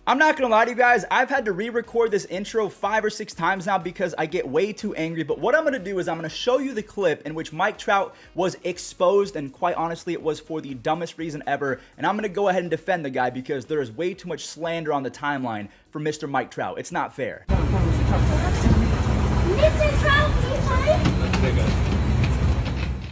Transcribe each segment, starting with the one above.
I'm not gonna lie to you guys, I've had to re-record this intro 5 or 6 times now because I get way too angry, but what I'm gonna do is I'm gonna show you the clip in which Mike Trout was exposed, and quite honestly, it was for the dumbest reason ever, and I'm gonna go ahead and defend the guy because there is way too much slander on the timeline for Mr. Mike Trout. It's not fair. Mr. Trout,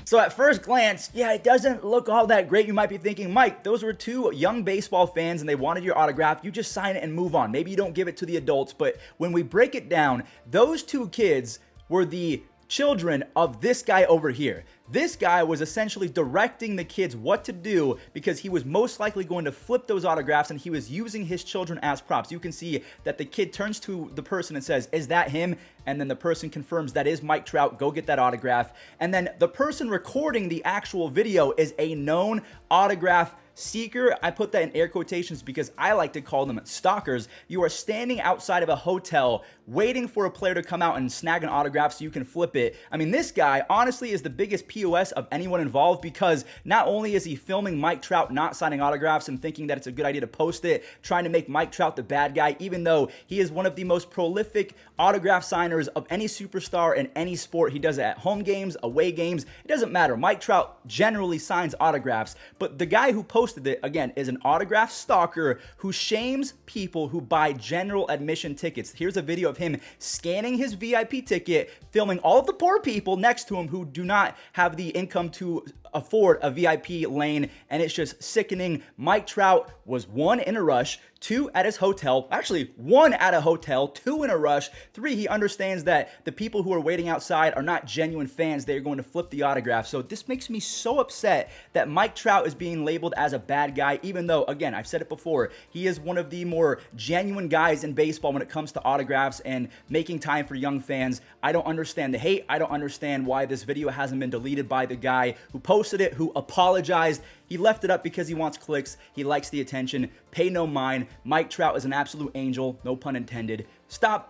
So at first glance, yeah, it doesn't look all that great. You might be thinking, Mike, those were two young baseball fans and they wanted your autograph. You just sign it and move on. Maybe you don't give it to the adults, but when we break it down, those two kids were the children of this guy over here. This guy was essentially directing the kids what to do because he was most likely going to flip those autographs and he was using his children as props. You can see that the kid turns to the person and says, "Is that him?" And then the person confirms that is Mike Trout. Go get that autograph. And then the person recording the actual video is a known autograph seeker. I put that in air quotations because I like to call them stalkers. You are standing outside of a hotel waiting for a player to come out and snag an autograph so you can flip it. I mean, this guy honestly is the biggest POS of anyone involved because not only is he filming Mike Trout not signing autographs and thinking that it's a good idea to post it, trying to make Mike Trout the bad guy, even though he is one of the most prolific autograph signers of any superstar in any sport. He does it at home games, away games. It doesn't matter. Mike Trout generally signs autographs, but the guy who posted it, again, is an autograph stalker who shames people who buy general admission tickets. Here's a video of him scanning his VIP ticket, filming all of the poor people next to him who do not have the income to afford a VIP lane, and it's just sickening. Mike Trout was 1 in a rush, 2 at his hotel, actually 1 at a hotel, 2 in a rush, 3, he understands that the people who are waiting outside are not genuine fans. They're going to flip the autograph. So this makes me so upset that Mike Trout is being labeled as a bad guy, even though, again, I've said it before, he is one of the more genuine guys in baseball when it comes to autographs and making time for young fans. I don't understand the hate. I don't understand why this video hasn't been deleted by the guy who posted it, who apologized. He left it up because he wants clicks. He likes the attention. Pay no mind. Mike Trout is an absolute angel. No pun intended. Stop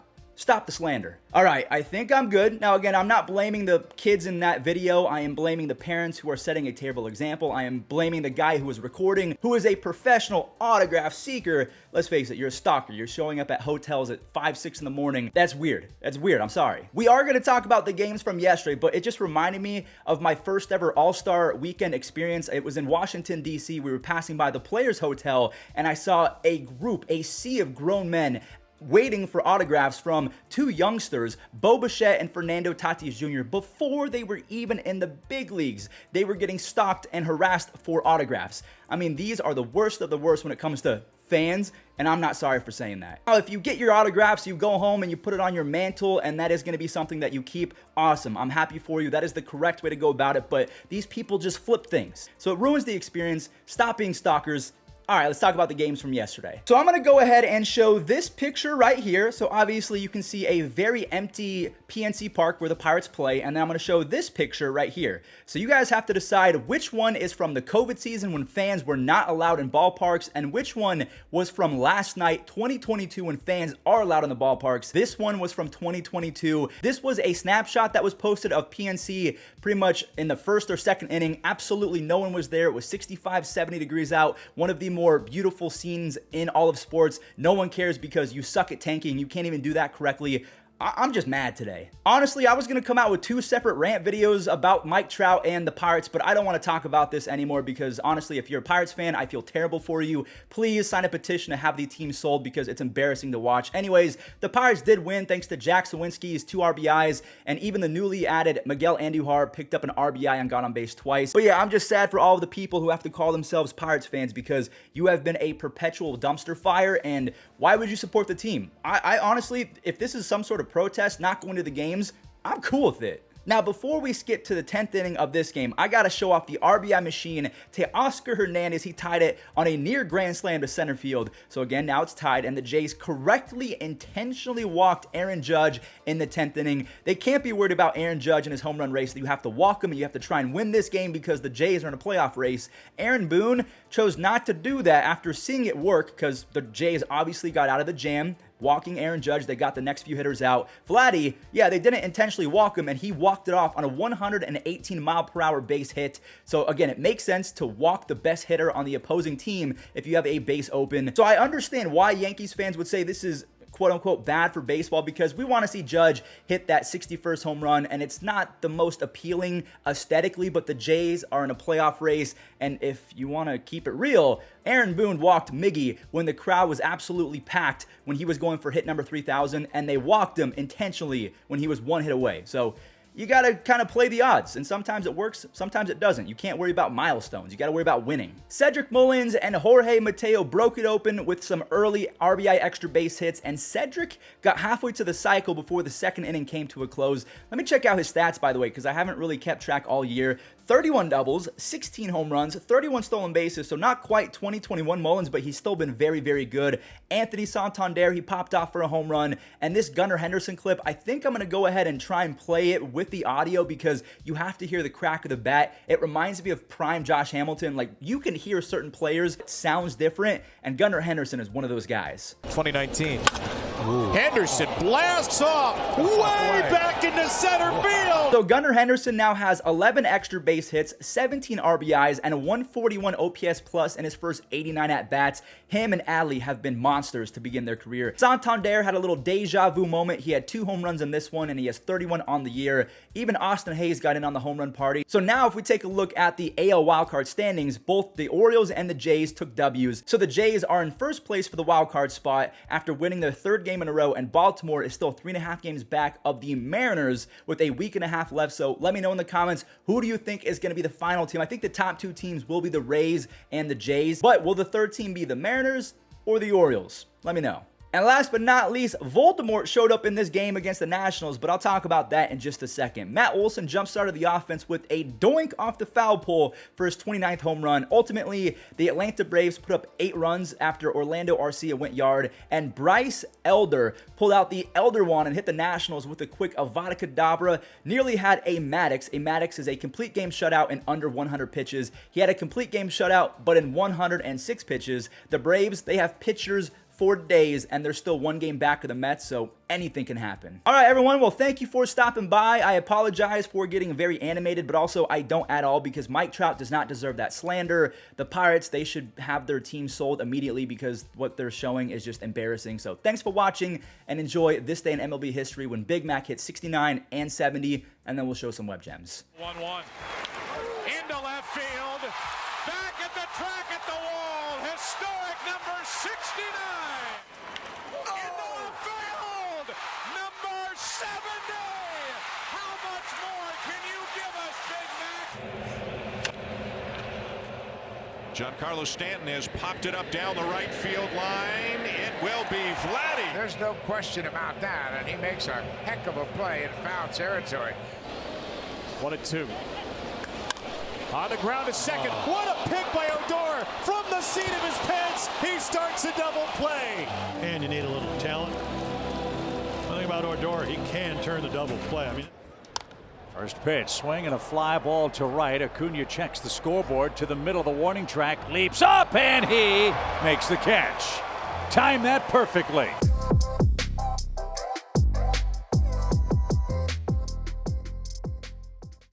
the slander. All right, I think I'm good. Now, again, I'm not blaming the kids in that video. I am blaming the parents who are setting a terrible example. I am blaming the guy who was recording, who is a professional autograph seeker. Let's face it, you're a stalker. You're showing up at hotels at 5, 6 in the morning. That's weird. That's weird. I'm sorry. We are going to talk about the games from yesterday, but it just reminded me of my first ever All-Star weekend experience. It was in Washington, D.C. We were passing by the Players Hotel, and I saw a sea of grown men waiting for autographs from 2 youngsters, Bo Bichette and Fernando Tatis Jr. Before they were even in the big leagues, they were getting stalked and harassed for autographs. I mean, these are the worst of the worst when it comes to fans, and I'm not sorry for saying that. Now, if you get your autographs, you go home and you put it on your mantle, and that is going to be something that you keep, awesome. I'm happy for you. That is the correct way to go about it, but these people just flip things. So it ruins the experience. Stop being stalkers. All right, let's talk about the games from yesterday. So I'm going to go ahead and show this picture right here. So obviously you can see a very empty PNC Park where the Pirates play, and then I'm going to show this picture right here. So you guys have to decide which one is from the COVID season when fans were not allowed in ballparks, and which one was from last night, 2022, when fans are allowed in the ballparks. This one was from 2022. This was a snapshot that was posted of PNC pretty much in the first or second inning. Absolutely no one was there. It was 65, 70 degrees out. One of the more beautiful scenes in all of sports. No one cares because you suck at tanking. You can't even do that correctly. I'm just mad today. Honestly, I was going to come out with 2 separate rant videos about Mike Trout and the Pirates, but I don't want to talk about this anymore because honestly, if you're a Pirates fan, I feel terrible for you. Please sign a petition to have the team sold because it's embarrassing to watch. Anyways, the Pirates did win thanks to Jack Sawinski's 2 RBIs, and even the newly added Miguel Andujar picked up an RBI and got on base twice. But yeah, I'm just sad for all of the people who have to call themselves Pirates fans because you have been a perpetual dumpster fire, and why would you support the team? I honestly, if this is some sort of protest, not going to the games, I'm cool with it. Now, before we skip to the 10th inning of this game, I got to show off the RBI machine to Oscar Hernandez. He tied it on a near grand slam to center field. So again, now it's tied, and the Jays correctly, intentionally walked Aaron Judge in the 10th inning. They can't be worried about Aaron Judge and his home run race. You have to walk him, and you have to try and win this game because the Jays are in a playoff race. Aaron Boone chose not to do that after seeing it work because the Jays obviously got out of the jam. walking Aaron Judge. They got the next few hitters out. Vladdy, yeah, they didn't intentionally walk him, and he walked it off on a 118-mile-per-hour base hit. So again, it makes sense to walk the best hitter on the opposing team if you have a base open. So I understand why Yankees fans would say this is quote-unquote bad for baseball, because we want to see Judge hit that 61st home run, and it's not the most appealing aesthetically, but the Jays are in a playoff race, and if you want to keep it real, Aaron Boone walked Miggy when the crowd was absolutely packed when he was going for hit number 3,000, and they walked him intentionally when he was one hit away. So you got to kind of play the odds, and sometimes it works, sometimes it doesn't. You can't worry about milestones. You got to worry about winning. Cedric Mullins and Jorge Mateo broke it open with some early RBI extra base hits, and Cedric got halfway to the cycle before the second inning came to a close. Let me check out his stats, by the way, because I haven't really kept track all year. 31 doubles, 16 home runs, 31 stolen bases, so not quite 2021 Mullins, but he's still been very, very good. Anthony Santander, he popped off for a home run, and this Gunnar Henderson clip, I think I'm going to go ahead and try and play it with the audio because you have to hear the crack of the bat. It reminds me of prime Josh Hamilton. Like, you can hear certain players, it sounds different, and Gunnar Henderson is one of those guys. 2019. Ooh. Henderson blasts off way back into center field. So Gunnar Henderson now has 11 extra base hits, 17 RBIs, and a 141 OPS plus in his first 89 at-bats. Him and Adley have been monsters to begin their career. Santander had a little deja vu moment. He had 2 home runs in this one, and he has 31 on the year. Even Austin Hayes got in on the home run party. So now if we take a look at the AL wildcard standings, both the Orioles and the Jays took W's. So the Jays are in first place for the wildcard spot after winning their 3rd game in a row, and Baltimore is still 3.5 games back of the Mariners with a week and a half left. So let me know in the comments, who do you think is going to be the final team? I think the top 2 teams will be the Rays and the Jays, but will the 3rd team be the Mariners or the Orioles? Let me know. And last but not least, Voldemort showed up in this game against the Nationals, but I'll talk about that in just a second. Matt Olson jump-started the offense with a doink off the foul pole for his 29th home run. Ultimately, the Atlanta Braves put up 8 runs after Orlando Arcia went yard, and Bryce Elder pulled out the Elder wand and hit the Nationals with a quick Avada Kedavra. Nearly had a Maddox. A Maddox is a complete game shutout in under 100 pitches. He had a complete game shutout, but in 106 pitches. The Braves, they have pitchers 4 days, and they're still 1 game back of the Mets, so anything can happen. All right, everyone. Well, thank you for stopping by. I apologize for getting very animated, but also I don't at all, because Mike Trout does not deserve that slander. The Pirates, they should have their team sold immediately because what they're showing is just embarrassing. So thanks for watching, and enjoy this day in MLB history when Big Mac hit 69 and 70, and then we'll show some web gems. 1-1. Into left field. Back at the track at the wall. Historic number 69. Into left field. Number 70. How much more can you give us, Big Mac? Giancarlo Stanton has popped it up down the right field line. It will be Vladdy. There's no question about that, and he makes a heck of a play in foul territory. 1-2. On the ground to second. What a pick by Odor from the seat of his pants. He starts a double play. And you need a little talent. One thing about Odor, he can turn the double play. I mean, first pitch, swing and a fly ball to right. Acuna checks the scoreboard to the middle of the warning track, leaps up, and he makes the catch. Timed that perfectly.